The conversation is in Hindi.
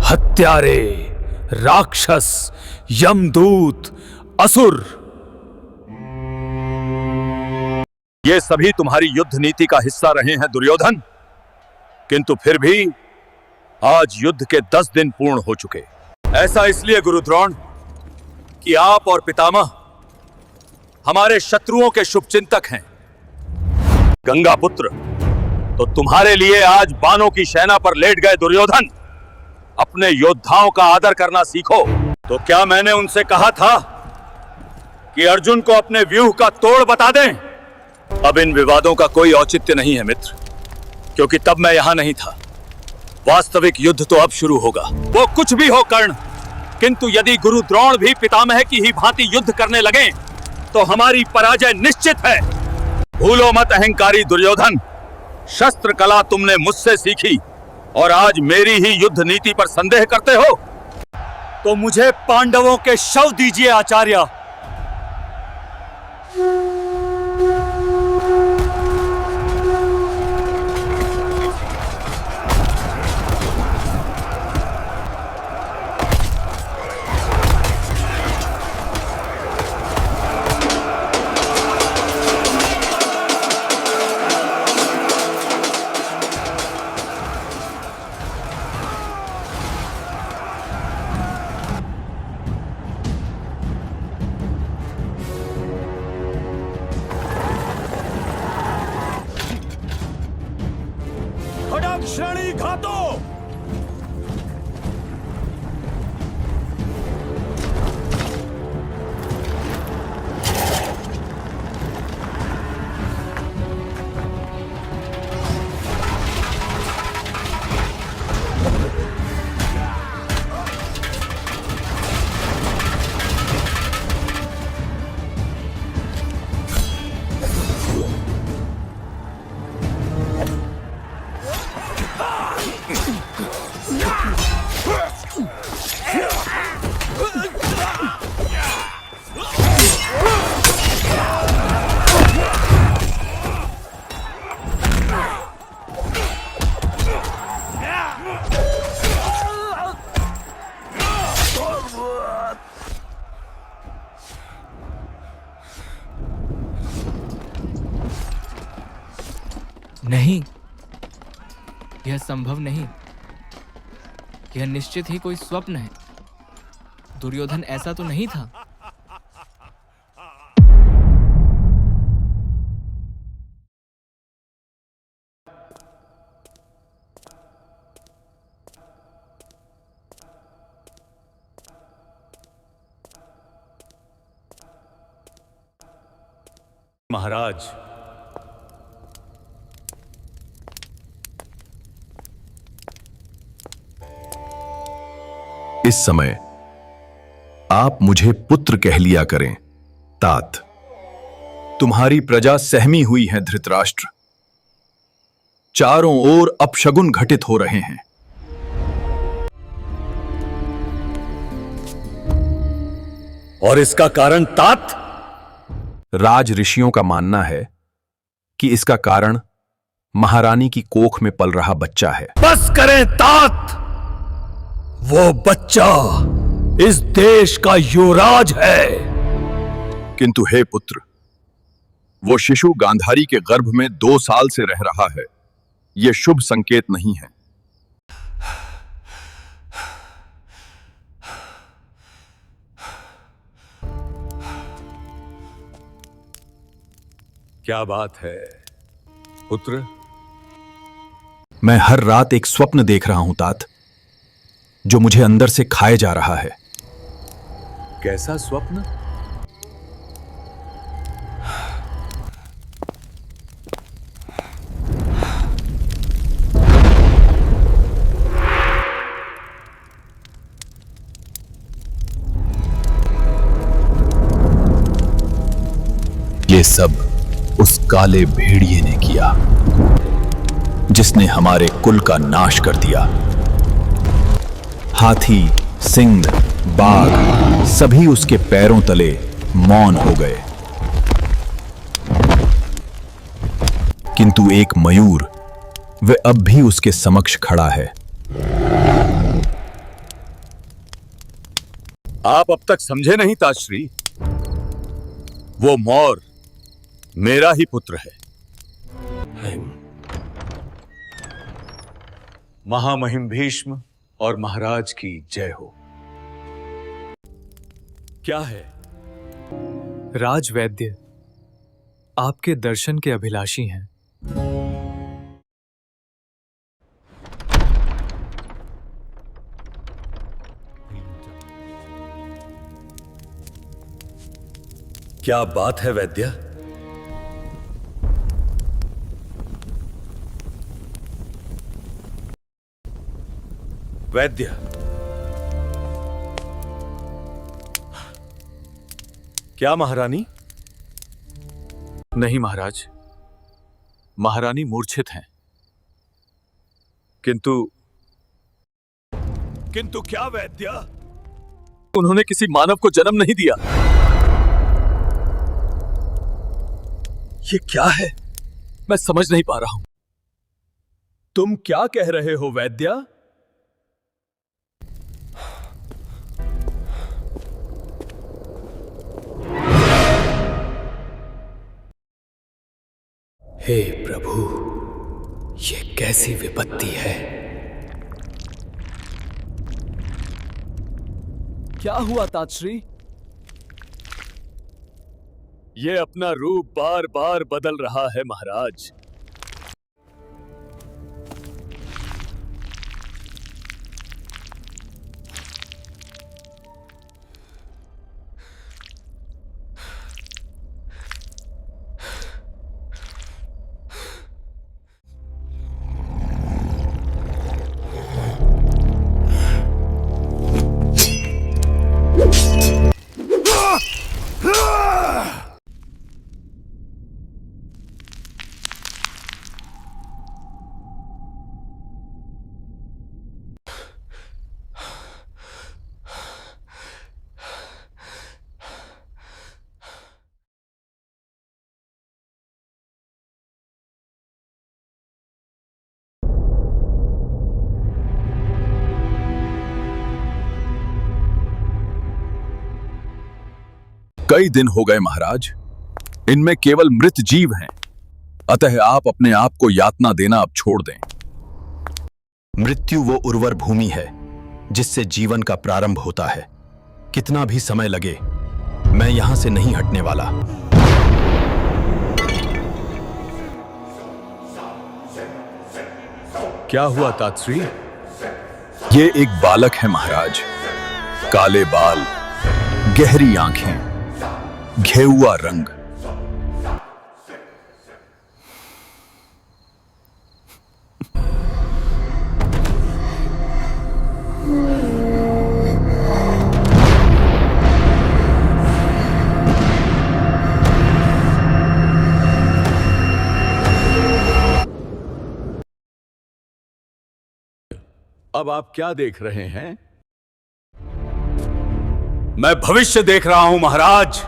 हत्यारे, राक्षस, यमदूत, असुर, ये सभी तुम्हारी युद्ध नीति का हिस्सा रहे हैं दुर्योधन। किंतु फिर भी आज युद्ध के 10 दिन पूर्ण हो चुके। ऐसा इसलिए गुरु द्रोण कि आप और पितामह हमारे शत्रुओं के शुभचिंतक हैं। गंगा पुत्र, तो तुम्हारे लिए आज बाणों की सेना पर लेट गए दुर्योधन, अपने योद्धाओं का आदर करना सीखो। तो क्या मैंने उनसे कहा था कि अर्जुन को अपने व्यूह का तोड़ बता दें? अब इन विवादों का कोई औचित्य नहीं है मित्र, क्योंकि तब मैं यहां नहीं था। वास्तविक युद्ध तो अब शुरू होगा। वो कुछ भी हो कर्ण, किंतु यदि गुरु द्रोण भी पितामह की ही भांति युद्ध करने लगे तो हमारी पराजय निश्चित है। भूलो मत अहंकारी दुर्योधन, शस्त्र कला तुमने मुझसे सीखी और आज मेरी ही युद्ध नीति पर संदेह करते हो। तो मुझे पांडवों के शव दीजिए आचार्य। श्रेणी घातो। नहीं, यह संभव नहीं। यह निश्चित ही कोई स्वप्न है। दुर्योधन ऐसा तो नहीं था। महाराज, इस समय आप मुझे पुत्र कह लिया करें। तात, तुम्हारी प्रजा सहमी हुई है धृतराष्ट्र। चारों ओर अपशगुन घटित हो रहे हैं। और इसका कारण तात? राज ऋषियों का मानना है कि इसका कारण महारानी की कोख में पल रहा बच्चा है। बस करें तात, वो बच्चा इस देश का युवराज है। किंतु हे पुत्र, वो शिशु गांधारी के गर्भ में 2 साल से रह रहा है। यह शुभ संकेत नहीं है। क्या बात है पुत्र? मैं हर रात एक स्वप्न देख रहा हूं तात, जो मुझे अंदर से खाए जा रहा है। कैसा स्वप्न? ये सब उस काले भेड़िए ने किया, जिसने हमारे कुल का नाश कर दिया। हाथी, सिंह, बाघ सभी उसके पैरों तले मौन हो गए। किंतु एक मयूर, वह अब भी उसके समक्ष खड़ा है। आप अब तक समझे नहीं ताजश्री, वो मौर मेरा ही पुत्र है। महामहिम भीष्म और महाराज की जय हो। क्या है? राजवैद्य आपके दर्शन के अभिलाषी हैं। क्या बात है वैद्य? वैद्य, क्या महारानी? नहीं महाराज, महारानी मूर्छित हैं। किंतु क्या वैद्य? उन्होंने किसी मानव को जन्म नहीं दिया। ये क्या है? मैं समझ नहीं पा रहा हूं। तुम क्या कह रहे हो वैद्य? हे प्रभु, ये कैसी विपत्ति है? क्या हुआ ताजश्री? ये अपना रूप बार बार बदल रहा है महाराज। कई दिन हो गए महाराज, इनमें केवल मृत जीव हैं, अतः आप अपने आप को यातना देना अब छोड़ दें। मृत्यु वो उर्वर भूमि है जिससे जीवन का प्रारंभ होता है। कितना भी समय लगे, मैं यहां से नहीं हटने वाला। क्या हुआ ताजश्री? ये एक बालक है महाराज, काले बाल, गहरी आंखें, घेहुआ रंग। अब आप क्या देख रहे हैं? मैं भविष्य देख रहा हूं महाराज।